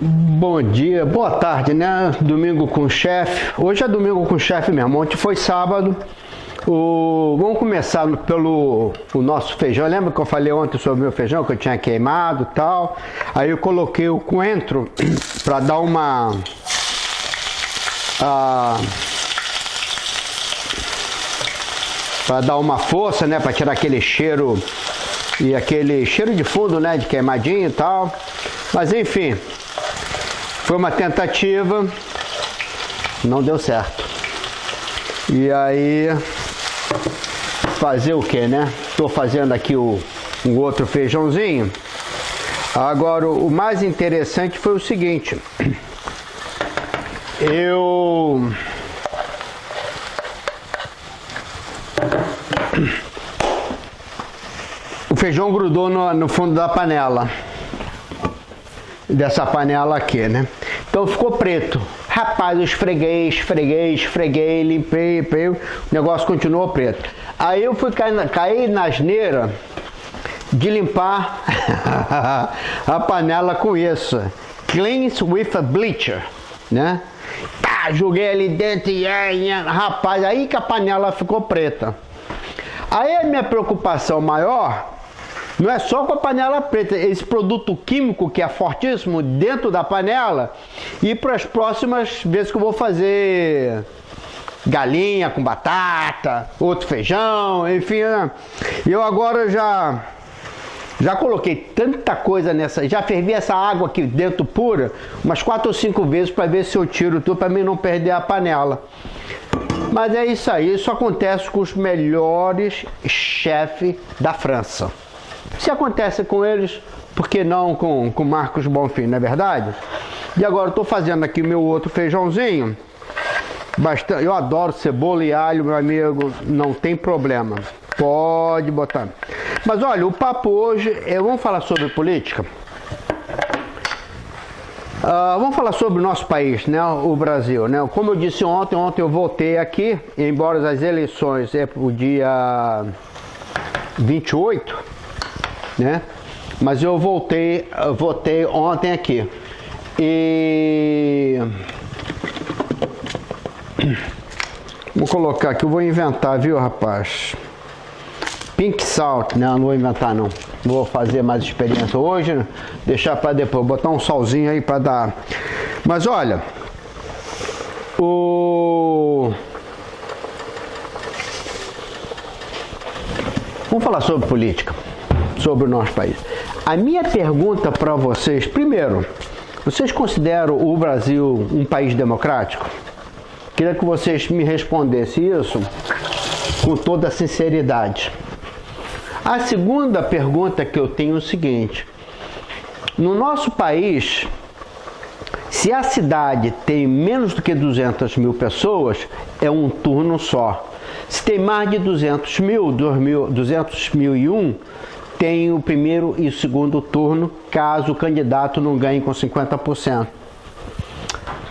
Bom dia, boa tarde, né? Domingo com o chefe. Hoje é domingo com o chefe mesmo. Ontem foi sábado. Vamos começar pelo o nosso feijão. Lembra que eu falei ontem sobre o meu feijão que eu tinha queimado e tal? Aí eu coloquei o coentro para dar uma força, né? Para tirar aquele cheiro e aquele cheiro de fundo, né? De queimadinho e tal. Mas enfim. Foi uma tentativa, não deu certo. E aí, fazer o que, né? Tô fazendo aqui um outro feijãozinho. Agora, o mais interessante foi o seguinte. O feijão grudou no fundo da panela. Dessa panela aqui, né? Então ficou preto. Rapaz, eu esfreguei, limpei, o negócio continuou preto. Aí eu fui cair na asneira de limpar a panela com isso. Cleans with a bleacher, né? Joguei ali dentro e rapaz, aí que a panela ficou preta. Aí a minha preocupação maior não é só com a panela preta, esse produto químico que é fortíssimo dentro da panela, e para as próximas vezes que eu vou fazer galinha com batata, outro feijão, enfim, né? Eu agora já coloquei tanta coisa nessa, já fervi essa água aqui dentro pura umas 4 ou 5 vezes para ver se eu tiro tudo, para mim não perder a panela. Mas é isso aí, isso acontece com os melhores chefes da França. Se acontece com eles, por que não com Marcos Bonfim, não é verdade? E agora eu estou fazendo aqui meu outro feijãozinho. Bastante, eu adoro cebola e alho, meu amigo, não tem problema. Pode botar. Mas olha, o papo hoje vamos falar sobre política. Vamos falar sobre o nosso país, né? O Brasil, né? Como eu disse ontem eu voltei aqui, embora as eleições é o dia 28, né? Mas eu votei ontem aqui. E vou colocar aqui, eu vou inventar, viu, rapaz? Pink salt, não vou inventar não. Vou fazer mais experiência hoje, né? Deixar para depois, botar um salzinho aí para dar. Mas olha, vamos falar sobre política, sobre o nosso país. A minha pergunta para vocês, primeiro, vocês consideram o Brasil um país democrático? Queria que vocês me respondessem isso com toda a sinceridade. A segunda pergunta que eu tenho é o seguinte: no nosso país, se a cidade tem menos do que 200 mil pessoas, é um turno só. Se tem mais de 200.001, tem o primeiro e o segundo turno, caso o candidato não ganhe com 50%.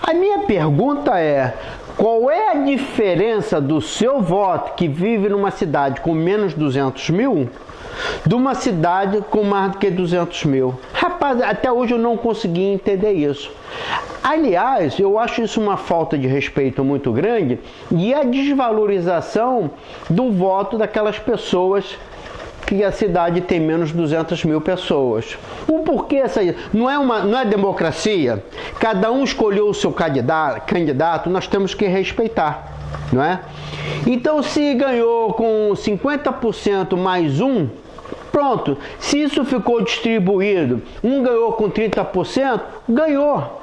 A minha pergunta é: qual é a diferença do seu voto que vive numa cidade com menos de 200 mil de uma cidade com mais do que 200 mil? Rapaz, até hoje eu não consegui entender isso. Aliás, eu acho isso uma falta de respeito muito grande e a desvalorização do voto daquelas pessoas que a cidade tem menos de 200 mil pessoas. O porquê essa... Não é democracia? Cada um escolheu o seu candidato, nós temos que respeitar, não é? Então, se ganhou com 50% mais um, pronto. Se isso ficou distribuído, um ganhou com 30%, ganhou.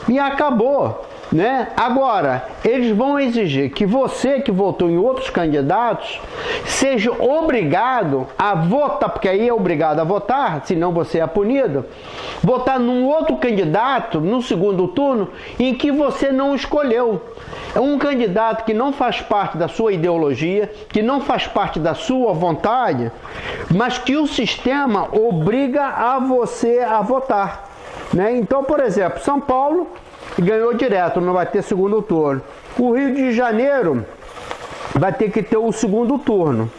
E acabou. Né? Agora, eles vão exigir que você que votou em outros candidatos seja obrigado a votar, porque aí é obrigado a votar, senão você é punido, votar num outro candidato no segundo turno em que você não escolheu. É um candidato que não faz parte da sua ideologia, que não faz parte da sua vontade, mas que o sistema obriga a você a votar. Né? Então, por exemplo, São Paulo ganhou direto, não vai ter segundo turno. O Rio de Janeiro vai ter que ter o segundo turno.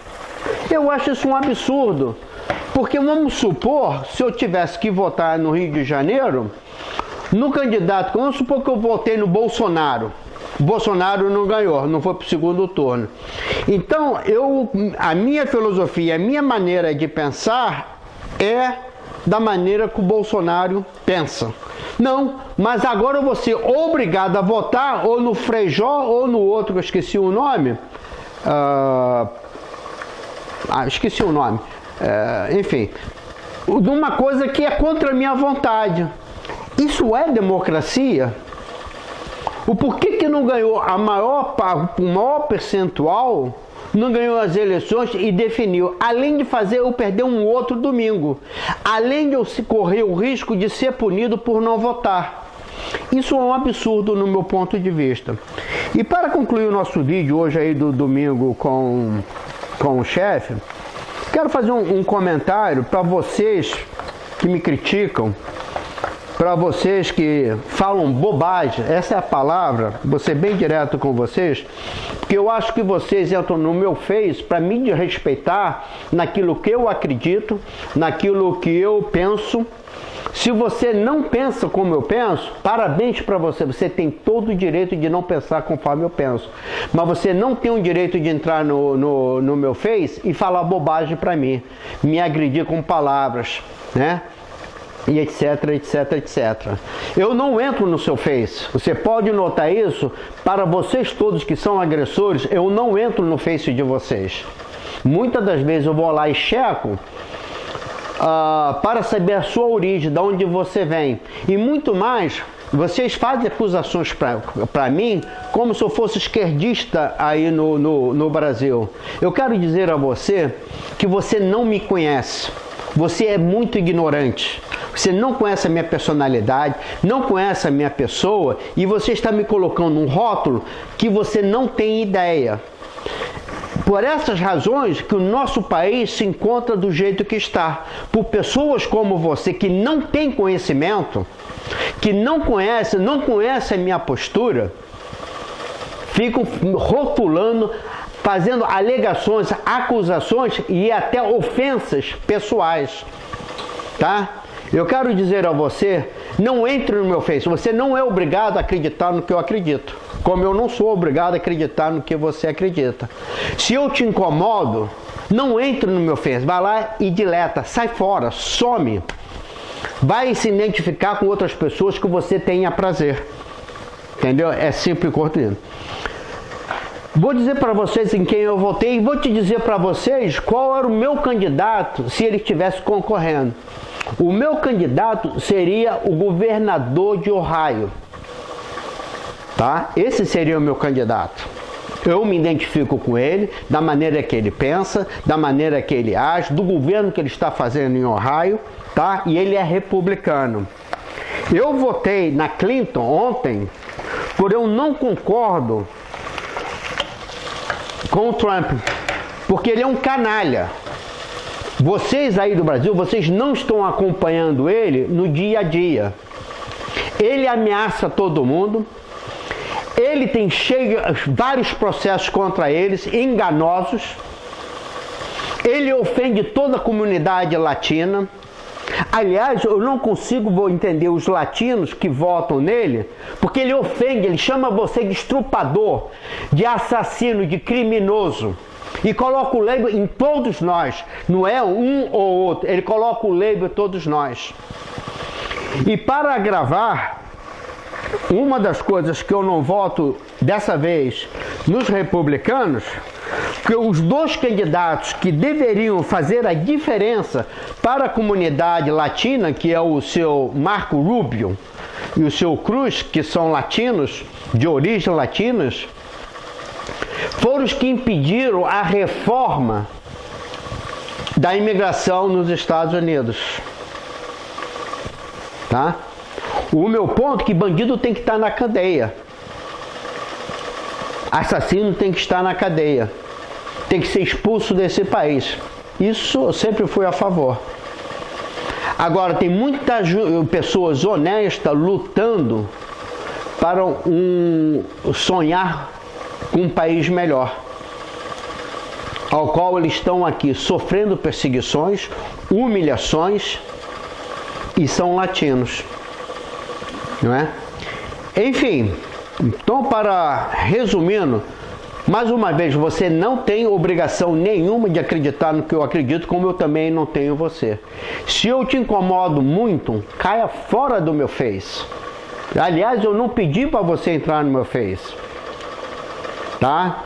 Eu acho isso um absurdo, porque vamos supor, se eu tivesse que votar no Rio de Janeiro, No candidato, vamos supor que eu votei no Bolsonaro. O Bolsonaro não ganhou, não foi para o segundo turno. Então, a minha filosofia, a minha maneira de pensar é da maneira que o Bolsonaro pensa. Não, mas agora eu vou ser obrigado a votar ou no Frejó ou no outro, eu esqueci o nome. Esqueci o nome. Enfim, de uma coisa que é contra a minha vontade. Isso é democracia? O porquê que não ganhou o maior percentual, não ganhou as eleições e definiu, além de fazer eu perder um outro domingo, além de eu correr o risco de ser punido por não votar. Isso é um absurdo no meu ponto de vista. E para concluir o nosso vídeo hoje aí do domingo com o chefe, quero fazer um comentário para vocês que me criticam, para vocês que falam bobagem, essa é a palavra, vou ser bem direto com vocês, porque eu acho que vocês entram no meu Face para me respeitar naquilo que eu acredito, naquilo que eu penso. Se você não pensa como eu penso, parabéns para você, você tem todo o direito de não pensar conforme eu penso. Mas você não tem o direito de entrar no meu Face e falar bobagem para mim, me agredir com palavras, né? E etc, etc, etc. Eu não entro no seu Face. Você pode notar isso. Para vocês todos que são agressores, eu não entro no Face de vocês. Muitas das vezes eu vou lá e checo para saber a sua origem, de onde você vem. E muito mais, vocês fazem acusações para mim como se eu fosse esquerdista aí no Brasil. Eu quero dizer a você que você não me conhece. Você é muito ignorante. Você não conhece a minha personalidade, não conhece a minha pessoa e você está me colocando um rótulo que você não tem ideia. Por essas razões que o nosso país se encontra do jeito que está. Por pessoas como você que não tem conhecimento, que não conhece a minha postura, ficam rotulando, fazendo alegações, acusações e até ofensas pessoais, tá? Eu quero dizer a você, não entre no meu Face, você não é obrigado a acreditar no que eu acredito, como eu não sou obrigado a acreditar no que você acredita. Se eu te incomodo, não entre no meu Face, vai lá e deleta, sai fora, some. Vai se identificar com outras pessoas que você tenha prazer, entendeu? É simples e curto. Vou dizer para vocês em quem eu votei e vou te dizer para vocês qual era o meu candidato se ele estivesse concorrendo. O meu candidato seria o governador de Ohio, tá? Esse seria o meu candidato. Eu me identifico com ele, da maneira que ele pensa, da maneira que ele age, do governo que ele está fazendo em Ohio, tá? E ele é republicano. Eu votei na Clinton ontem, por eu não concordo com o Trump, porque ele é um canalha. Vocês aí do Brasil, vocês não estão acompanhando ele no dia a dia. Ele ameaça todo mundo. Ele tem vários processos contra eles, enganosos. Ele ofende toda a comunidade latina. Aliás, eu não consigo entender os latinos que votam nele, porque ele ofende, ele chama você de estrupador, de assassino, de criminoso. E coloca o label em todos nós, não é um ou outro, ele coloca o label em todos nós. E para agravar, uma das coisas que eu não voto dessa vez nos republicanos, que os dois candidatos que deveriam fazer a diferença para a comunidade latina, que é o seu Marco Rubio e o seu Cruz, que são latinos, de origem latinas, foram os que impediram a reforma da imigração nos Estados Unidos. Tá? O meu ponto é que bandido tem que estar na cadeia. Assassino tem que estar na cadeia. Tem que ser expulso desse país. Isso eu sempre fui a favor. Agora, tem muitas pessoas honestas lutando para sonhar com um país melhor, ao qual eles estão aqui sofrendo perseguições, humilhações e são latinos. não é? Enfim, então, para resumindo, mais uma vez, você não tem obrigação nenhuma de acreditar no que eu acredito, como eu também não tenho você. Se eu te incomodo muito, caia fora do meu Face. Aliás, eu não pedi para você entrar no meu Face, tá?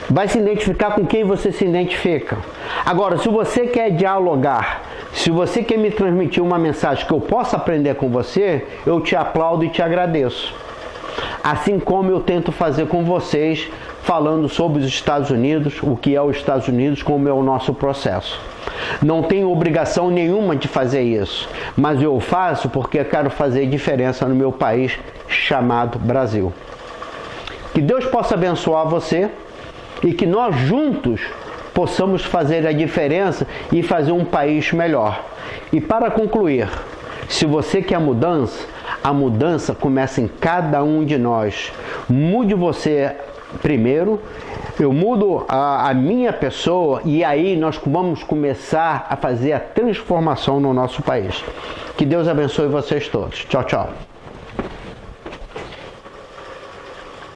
Vai se identificar com quem você se identifica. Agora, se você quer dialogar, se você quer me transmitir uma mensagem que eu possa aprender com você, eu te aplaudo e te agradeço. Assim como eu tento fazer com vocês, falando sobre os Estados Unidos, o que é os Estados Unidos, como é o nosso processo. Não tenho obrigação nenhuma de fazer isso, mas eu faço porque eu quero fazer diferença no meu país chamado Brasil. Que Deus possa abençoar você e que nós juntos possamos fazer a diferença e fazer um país melhor. E para concluir, se você quer mudança, a mudança começa em cada um de nós. Mude você primeiro, eu mudo a minha pessoa e aí nós vamos começar a fazer a transformação no nosso país. Que Deus abençoe vocês todos. Tchau, tchau.